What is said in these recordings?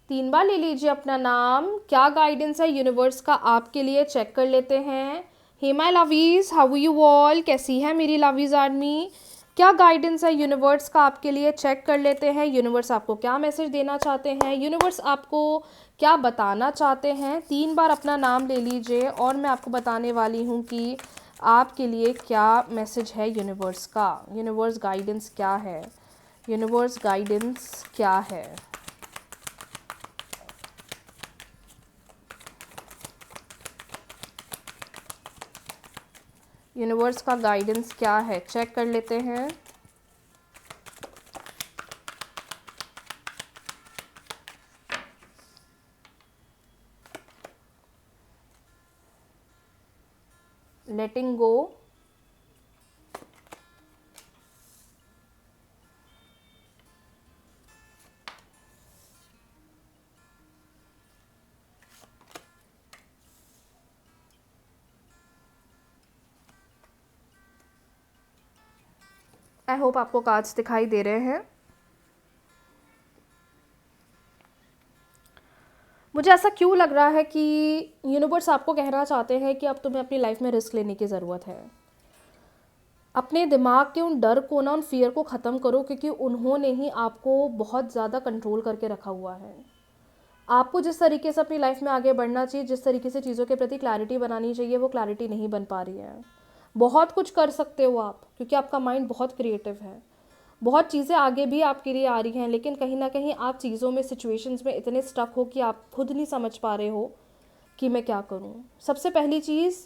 3 बार ले लीजिए अपना नाम। क्या गाइडेंस है यूनिवर्स का आपके लिए, चेक कर लेते हैं। Hey my lovies, how you all, कैसी है मेरी लवीज आर्मी। क्या गाइडेंस है यूनिवर्स का आपके लिए, चेक कर लेते हैं। यूनिवर्स आपको क्या मैसेज देना चाहते हैं, यूनिवर्स आपको क्या बताना चाहते हैं। 3 बार अपना नाम ले लीजिए और मैं आपको बताने वाली हूँ कि आपके लिए क्या मैसेज है यूनिवर्स का। यूनिवर्स गाइडेंस क्या है, यूनिवर्स गाइडेंस क्या है। यूनिवर्स का गाइडेंस क्या है, चेक कर लेते हैं। लेटिंग गो, आई होप आपको कार्ड्स दिखाई दे रहे हैं। मुझे ऐसा क्यों लग रहा है कि यूनिवर्स आपको कहना चाहते हैं कि अब तुम्हें अपनी लाइफ में रिस्क लेने की ज़रूरत है। अपने दिमाग के उन डर को ना, उन फियर को ख़त्म करो, क्योंकि उन्होंने ही आपको बहुत ज़्यादा कंट्रोल करके रखा हुआ है। आपको जिस तरीके से अपनी लाइफ में आगे बढ़ना चाहिए, जिस तरीके से चीज़ों के प्रति क्लैरिटी बनानी चाहिए, वो क्लैरिटी नहीं बन पा रही है। बहुत कुछ कर सकते हो आप, क्योंकि आपका माइंड बहुत क्रिएटिव है, बहुत चीज़ें आगे भी आपके लिए आ रही हैं, लेकिन कहीं ना कहीं आप चीज़ों में, सिचुएशंस में इतने स्टक हो कि आप खुद नहीं समझ पा रहे हो कि मैं क्या करूं। सबसे पहली चीज़,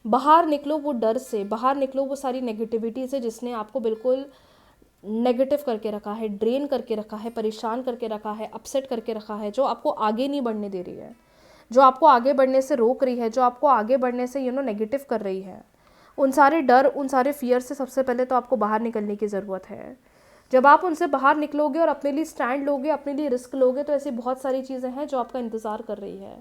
बाहर निकलो वो डर से, बाहर निकलो वो सारी नेगेटिविटी से जिसने आपको बिल्कुल नेगेटिव करके रखा है, ड्रेन करके रखा है, परेशान करके रखा है, अपसेट करके रखा है, जो आपको आगे नहीं बढ़ने दे रही है, जो आपको आगे बढ़ने से रोक रही है, जो आपको आगे बढ़ने से नेगेटिव कर रही है। उन सारे डर, उन सारे फियर से सबसे पहले तो आपको बाहर निकलने की ज़रूरत है। जब आप उनसे बाहर निकलोगे और अपने लिए स्टैंड लोगे, अपने लिए रिस्क लोगे, तो ऐसी बहुत सारी चीज़ें हैं जो आपका इंतज़ार कर रही है।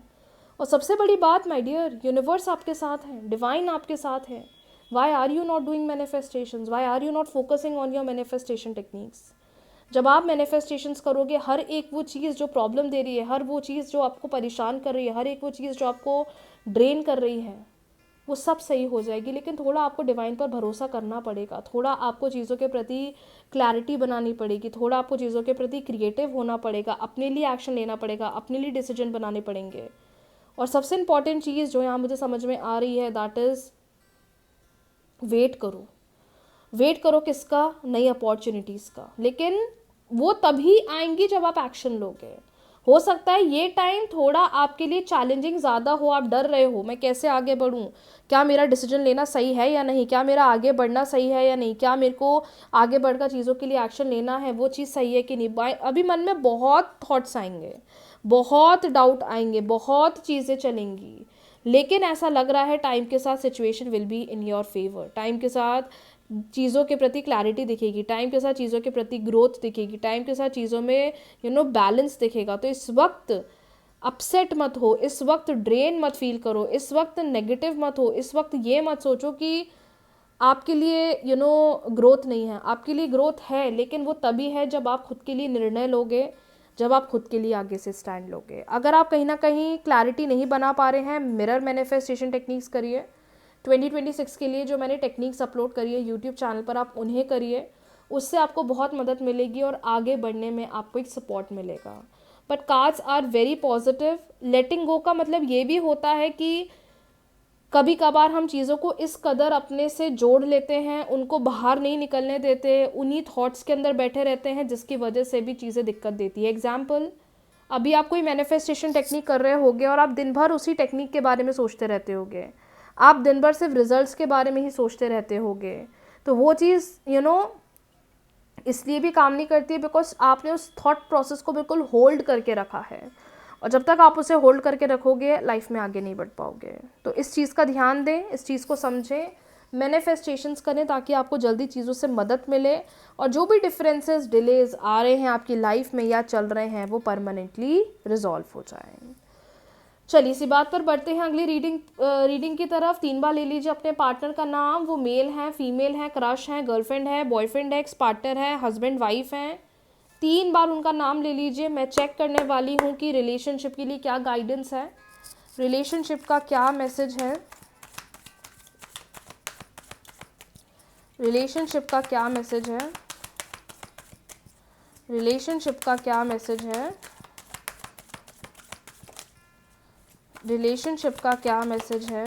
और सबसे बड़ी बात माय डियर, यूनिवर्स आपके साथ है, डिवाइन आपके साथ है। Why are you not doing manifestations, why are you not focusing on your manifestation techniques. जब आप मैनिफेस्टेशंस करोगे, हर एक वो चीज़ जो प्रॉब्लम दे रही है, हर वो चीज़ जो आपको परेशान कर रही है, हर एक वो चीज़ जो आपको ड्रेन कर रही है, वो सब सही हो जाएगी। लेकिन थोड़ा आपको डिवाइन पर भरोसा करना पड़ेगा, थोड़ा आपको चीज़ों के प्रति क्लैरिटी बनानी पड़ेगी, थोड़ा आपको चीज़ों के प्रति क्रिएटिव होना पड़ेगा, अपने लिए एक्शन लेना पड़ेगा, अपने लिए डिसीजन बनाने पड़ेंगे। और सबसे इम्पॉर्टेंट चीज़ जो यहाँ मुझे समझ में आ रही है, दैट इज़ वेट करो। वेट करो किसका? नई अपॉर्चुनिटीज़ का। लेकिन वो तभी आएंगी जब आप एक्शन लोगे। हो सकता है ये टाइम थोड़ा आपके लिए चैलेंजिंग ज़्यादा हो, आप डर रहे हो, मैं कैसे आगे बढ़ूँ, क्या मेरा डिसीजन लेना सही है या नहीं, क्या मेरा आगे बढ़ना सही है या नहीं, क्या मेरे को आगे बढ़कर चीज़ों के लिए एक्शन लेना है, वो चीज़ सही है कि नहीं। अभी मन में बहुत थॉट्स आएंगे, बहुत डाउट आएंगे, बहुत चीज़ें चलेंगी, लेकिन ऐसा लग रहा है टाइम के साथ situation will be in your favour. Time के साथ चीज़ों के प्रति क्लैरिटी दिखेगी, टाइम के साथ चीज़ों के प्रति ग्रोथ दिखेगी, टाइम के साथ चीज़ों में बैलेंस दिखेगा। तो इस वक्त अपसेट मत हो, इस वक्त ड्रेन मत फील करो, इस वक्त नेगेटिव मत हो, इस वक्त ये मत सोचो कि आपके लिए ग्रोथ नहीं है। आपके लिए ग्रोथ है, लेकिन वो तभी है जब आप खुद के लिए निर्णय लोगे, जब आप खुद के लिए आगे से स्टैंड लोगे। अगर आप कहीं ना कहीं क्लैरिटी नहीं बना पा रहे हैं, मिरर मैनिफेस्टेशन टेक्निक्स करिए। 2026 के लिए जो मैंने टेक्निक्स अपलोड करी है यूट्यूब चैनल पर, आप उन्हें करिए, उससे आपको बहुत मदद मिलेगी और आगे बढ़ने में आपको एक सपोर्ट मिलेगा। But cards are very positive. Letting go का मतलब ये भी होता है कि कभी कभार हम चीज़ों को इस कदर अपने से जोड़ लेते हैं, उनको बाहर नहीं निकलने देते, उन्हीं थॉट्स के अंदर बैठे रहते हैं, जिसकी वजह से भी चीज़ें दिक्कत देती है। एग्जाम्पल, अभी आप कोई मैनिफेस्टेशन टेक्निक कर रहे होगे और आप दिन भर उसी टेक्निक के बारे में सोचते रहते होगे, आप दिन भर सिर्फ रिजल्ट्स के बारे में ही सोचते रहते होगे, तो वो चीज़ इसलिए भी काम नहीं करती है बिकॉज आपने उस थॉट प्रोसेस को बिल्कुल होल्ड करके रखा है, और जब तक आप उसे होल्ड करके रखोगे लाइफ में आगे नहीं बढ़ पाओगे। तो इस चीज़ का ध्यान दें, इस चीज़ को समझें, मैनिफेस्टेशंस करें ताकि आपको जल्दी चीज़ों से मदद मिले, और जो भी डिफरेंसेस, डिलेज आ रहे हैं आपकी लाइफ में या चल रहे हैं, वो परमानेंटली रिजॉल्व हो जाएं। चलिए इसी बात पर बढ़ते हैं अगली रीडिंग की तरफ। 3 बार ले लीजिए अपने पार्टनर का नाम। वो मेल है, फीमेल है, क्रश है, गर्लफ्रेंड है, बॉयफ्रेंड है, एक्स पार्टनर है, हस्बैंड वाइफ है। 3 बार उनका नाम ले लीजिए। मैं चेक करने वाली हूँ कि रिलेशनशिप के लिए क्या गाइडेंस है, रिलेशनशिप का क्या मैसेज है, रिलेशनशिप का क्या मैसेज है, रिलेशनशिप का क्या मैसेज है, रिलेशनशिप का क्या मैसेज है,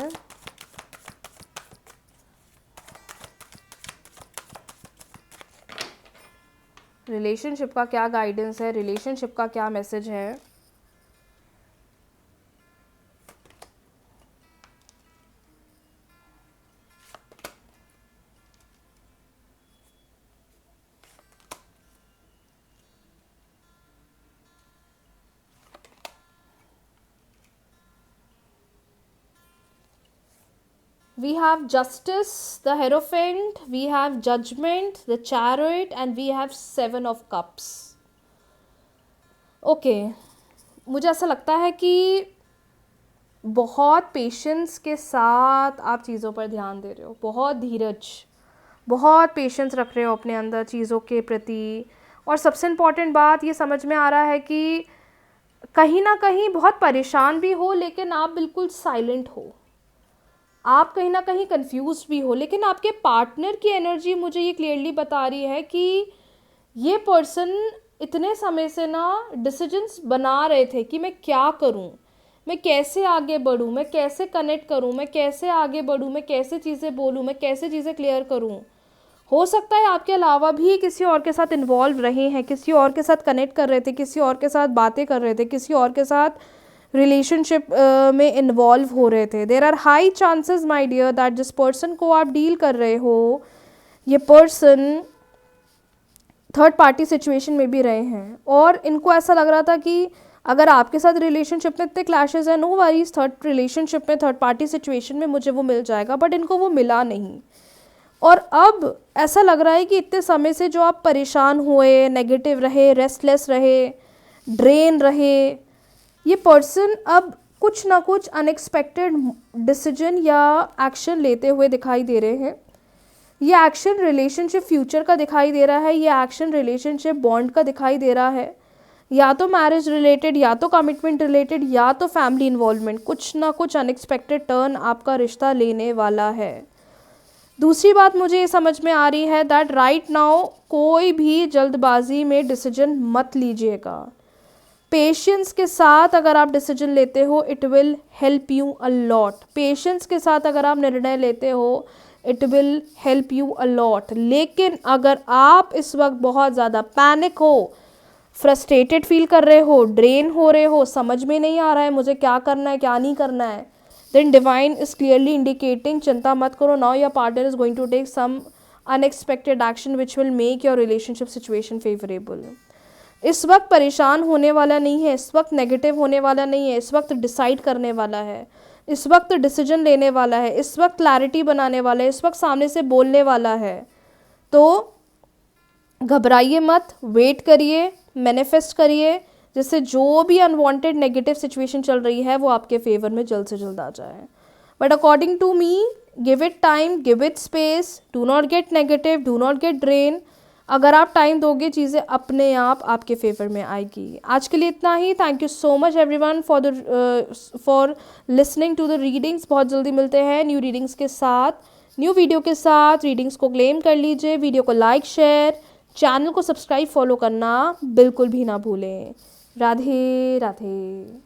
रिलेशनशिप का क्या गाइडेंस है, रिलेशनशिप का क्या मैसेज है। We have justice, the Hierophant, we have judgment, the chariot, and we have 7 of cups. Okay, मुझे ऐसा लगता है कि बहुत पेशेंस के साथ आप चीज़ों पर ध्यान दे रहे हो, बहुत धीरज, बहुत पेशेंस रख रहे हो अपने अंदर चीज़ों के प्रति। और सबसे इम्पॉर्टेंट बात ये समझ में आ रहा है कि कहीं ना कहीं बहुत परेशान भी हो, लेकिन आप बिल्कुल साइलेंट हो, आप कहीं ना कहीं कंफ्यूज भी हो, लेकिन आपके पार्टनर की एनर्जी मुझे ये क्लियरली बता रही है कि ये पर्सन इतने समय से ना डिसीजंस बना रहे थे कि मैं क्या करूं, मैं कैसे आगे बढ़ूं, मैं कैसे कनेक्ट करूं, मैं कैसे आगे बढ़ूं, मैं कैसे चीज़ें बोलूं, मैं कैसे चीज़ें क्लियर करूं। हो सकता है आपके अलावा भी किसी और के साथ इन्वॉल्व रहे हैं, किसी और के साथ कनेक्ट कर रहे थे, किसी और के साथ बातें कर रहे थे, किसी और के साथ रिलेशनशिप में इन्वॉल्व हो रहे थे। There are high chances my dear that जिस पर्सन को आप डील कर रहे हो, ये पर्सन थर्ड पार्टी सिचुएशन में भी रहे हैं, और इनको ऐसा लग रहा था कि अगर आपके साथ रिलेशनशिप में इतने क्लैशेस हैं, नो वरीज, थर्ड रिलेशनशिप में थर्ड पार्टी सिचुएशन में मुझे वो मिल जाएगा, बट इनको वो मिला नहीं। और अब ऐसा लग रहा है कि इतने समय से जो आप परेशान हुए, नेगेटिव रहे, रेस्टलेस रहे, ड्रेन रहे, ये पर्सन अब कुछ ना कुछ अनएक्सपेक्टेड डिसीजन या एक्शन लेते हुए दिखाई दे रहे हैं। ये एक्शन रिलेशनशिप फ्यूचर का दिखाई दे रहा है, ये एक्शन रिलेशनशिप बॉन्ड का दिखाई दे रहा है, या तो मैरिज रिलेटेड, या तो कमिटमेंट रिलेटेड, या तो फैमिली इन्वॉल्वमेंट। कुछ ना कुछ अनएक्सपेक्टेड टर्न आपका रिश्ता लेने वाला है। दूसरी बात मुझे ये समझ में आ रही है दैट राइट नाउ कोई भी जल्दबाजी में डिसीजन मत लीजिएगा। पेशेंस के साथ अगर आप डिसीजन लेते हो, it will help you a lot. Patience के साथ अगर आप निर्णय लेते हो, it will help you a lot. लेकिन अगर आप इस वक्त बहुत ज़्यादा पैनिक हो, फ्रस्ट्रेटेड फील कर रहे हो, ड्रेन हो रहे हो, समझ में नहीं आ रहा है मुझे क्या करना है क्या नहीं करना है, then divine is clearly indicating चिंता मत करो, now your partner is going to take some unexpected action which will make your relationship situation favourable. इस वक्त परेशान होने वाला नहीं है, इस वक्त नेगेटिव होने वाला नहीं है, इस वक्त डिसाइड करने वाला है, इस वक्त डिसीजन लेने वाला है, इस वक्त क्लैरिटी बनाने वाला है, इस वक्त सामने से बोलने वाला है। तो घबराइए मत, वेट करिए, मैनिफेस्ट करिए, जिससे जो भी अनवांटेड नेगेटिव सिचुएशन चल रही है वो आपके फेवर में जल्द से जल्द आ जाए। But according to me, give it time, give it space, do not get negative, do not get drain. अगर आप टाइम दोगे, चीज़ें अपने आप आपके फेवर में आएगी। आज के लिए इतना ही। Thank you so much everyone for listening to the readings. बहुत जल्दी मिलते हैं न्यू रीडिंग्स के साथ, न्यू वीडियो के साथ। रीडिंग्स को क्लेम कर लीजिए, वीडियो को लाइक, शेयर, चैनल को सब्सक्राइब, फॉलो करना बिल्कुल भी ना भूलें। राधे राधे।